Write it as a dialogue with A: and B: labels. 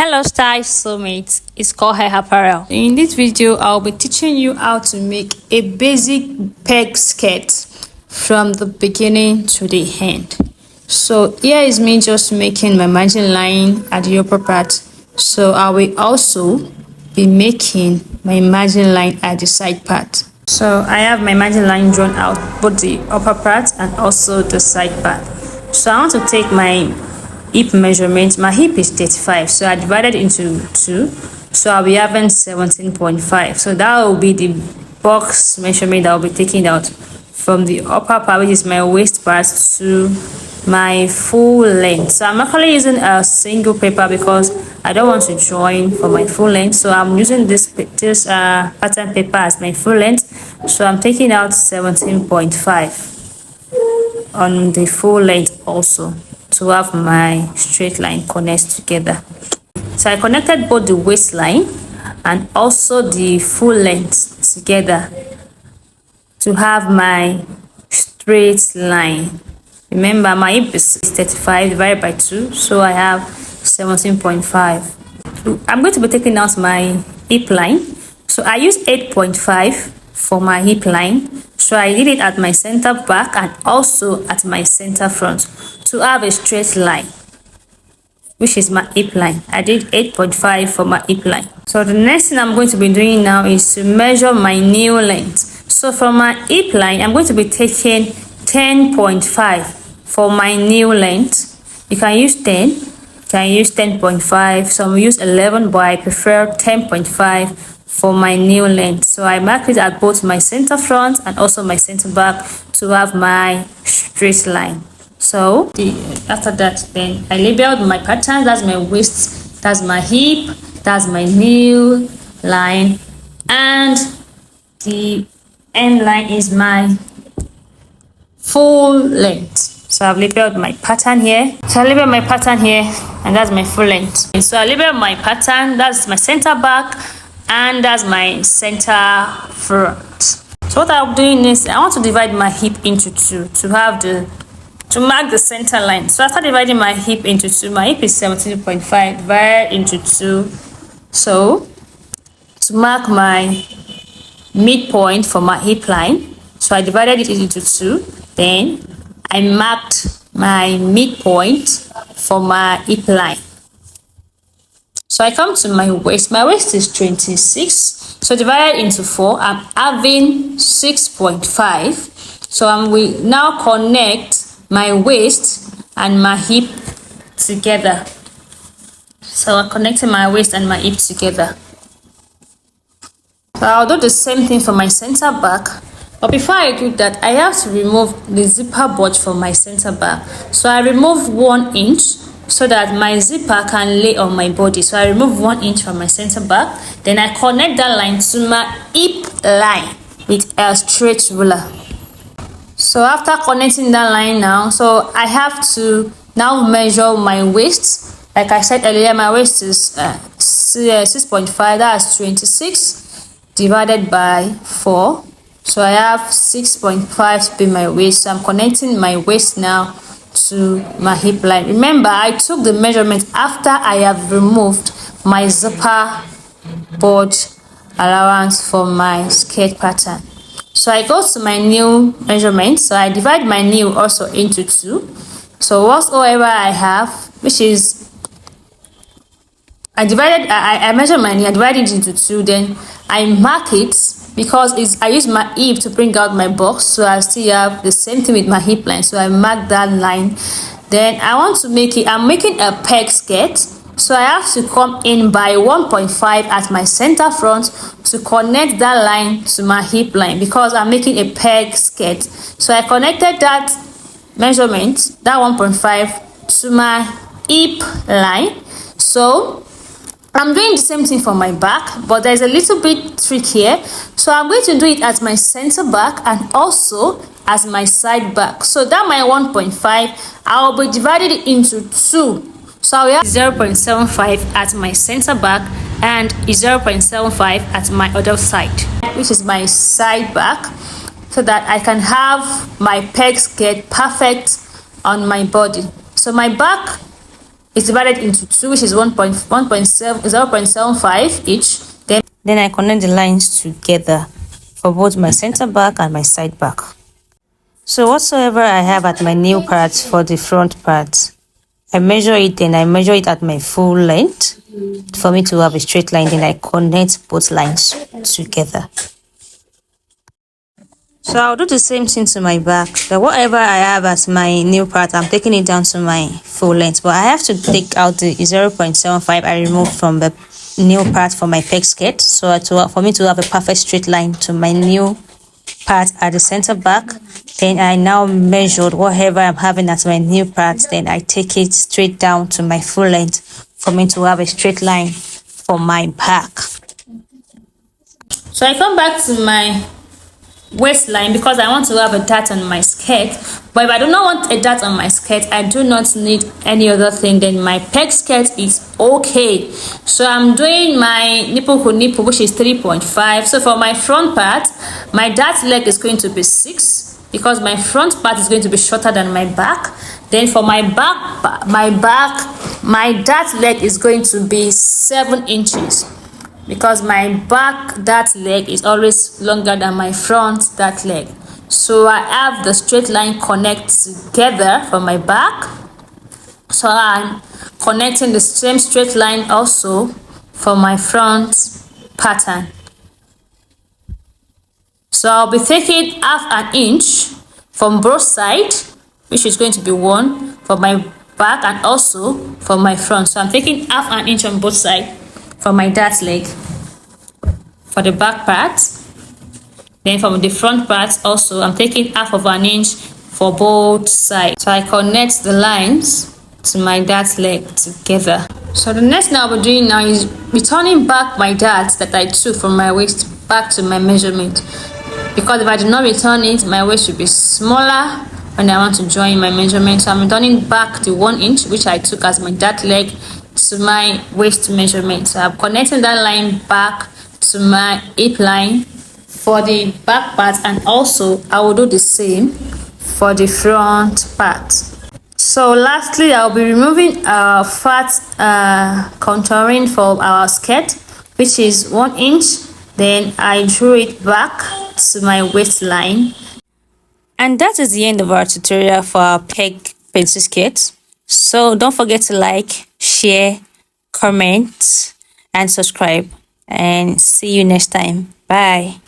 A: Hello style soulmates, it's called Hair Apparel. In this video I'll be teaching you how to make a basic peg skirt from the beginning to the end. So here is me just making my margin line at the upper part, so I will also be making my margin line at the side part. So I have my margin line drawn out, both the upper part and also the side part. So I want to take my hip measurement. My hip is 35, so I divided into 2, so I'll be having 17.5. so that will be the box measurement that I'll be taking out from the upper part, which is my waist part, to my full length. So I'm actually using a single paper because I don't want to join for my full length, so I'm using this pattern paper as my full length. So I'm taking out 17.5 on the full length also, to have my straight line connect together. So I connected both the waistline and also the full length together to have my straight line. Remember, my hip is 35 divided by 2, so I have 17.5. I'm going to be taking out my hip line. So I use 8.5 for my hip line. So I did it at my center back and also at my center front to have a straight line, which is my hip line. I did 8.5 for my hip line. So the next thing I'm going to be doing now is to measure my new length. So for my hip line, I'm going to be taking 10.5 for my new length. You can use 10, you can use 10.5, some use 11, but I prefer 10.5 for my new length. So I mark it at both my center front and also my center back to have my straight line. So after that, then I labeled my pattern. That's my waist, that's my hip, that's my new line, and the end line is my full length. So I've labeled my pattern here. So I labeled my pattern here, and that's my full length. So I labeled my pattern, that's my center back, and that's my center front. So what I'm doing is I want to divide my hip into 2 to mark the center line. So after dividing my hip into 2, my hip is 17.5 divided into 2. So to mark my midpoint for my hip line, so I divided it into 2. Then I marked my midpoint for my hip line. So I come to my waist. My waist is 26. So divided into 4, I'm having 6.5. So I will now connect my waist and my hip together. So I'm connecting my waist and my hip together. So I'll do the same thing for my center back. But before I do that, I have to remove the zipper bulge from my center back. So I remove 1 inch so that my zipper can lay on my body. So I remove 1 inch from my center back. Then I connect that line to my hip line with a straight ruler. So after connecting that line now, so I have to now measure my waist. Like I said earlier, my waist is 6.5. That's 26 divided by 4. So I have 6.5 to be my waist. So I'm connecting my waist now to my hip line. Remember, I took the measurement after I have removed my zipper bulge allowance for my skirt pattern. So I go to my new measurement. So I divide my new also into 2. So whatsoever I have, which is I measure my knee, I divide it into 2, then I mark it because I use my hip to bring out my box, so I still have the same thing with my hip line. So I mark that line. Then I want to make it, I'm making a peg skirt, so I have to come in by 1.5 at my center front to connect that line to my hip line because I'm making a peg skirt. So I connected that measurement, that 1.5, to my hip line. So I'm doing the same thing for my back, but there's a little bit trick here. So I'm going to do it at my center back and also as my side back. So that my 1.5, I'll be divided it into 2. So I have 0.75 at my center back and 0.75 at my other side, which is my side back, so that I can have my peg skirt perfect on my body. So my back is divided into 2, which is 0.75 each. Then I connect the lines together for both my center back and my side back. So whatsoever I have at my nail part for the front part, I measure it, then I measure it at my full length for me to have a straight line. Then I connect both lines together. So I'll do the same thing to my back. That whatever I have as my nail part, I'm taking it down to my full length. But I have to take out the 0.75 I removed from the nail part for my peg skirt, so for me to have a perfect straight line to my nail part at the center back. Then I now measured whatever I'm having as my nail part, then I take it straight down to my full length for me to have a straight line for my back. So I come back to my waistline because I want to have a dart on my skirt. But if I do not want a dart on my skirt, I do not need any other thing, then my peg skirt is okay. So I'm doing my nipple to nipple, which is 3.5. So for my front part, my dart leg is going to be 6 because my front part is going to be shorter than my back. Then for my back, my dart leg is going to be 7 inches. Because my back dart leg is always longer than my front dart leg. So I have the straight line connect together for my back. So I'm connecting the same straight line also for my front pattern. So I'll be taking half an inch from both sides, which is going to be 1 for my back and also for my front. So I'm taking half an inch on both sides for my dart leg for the back part. Then from the front part also, I'm taking half of an inch for both sides. So I connect the lines to my dart leg together. So the next thing I'll be doing now is returning back my dart that I took from my waist back to my measurement. Because if I do not return it, my waist will be smaller when I want to join my measurement. So I'm returning back the 1 inch which I took as my dart leg to my waist measurement. So I'm connecting that line back to my hip line for the back part, and also I will do the same for the front part. So lastly, I'll be removing fat contouring for our skirt, which is 1 inch. Then I drew it back to my waistline. And that is the end of our tutorial for our peg pencil skirt. So don't forget to like, share, comment, and subscribe. And see you next time. Bye.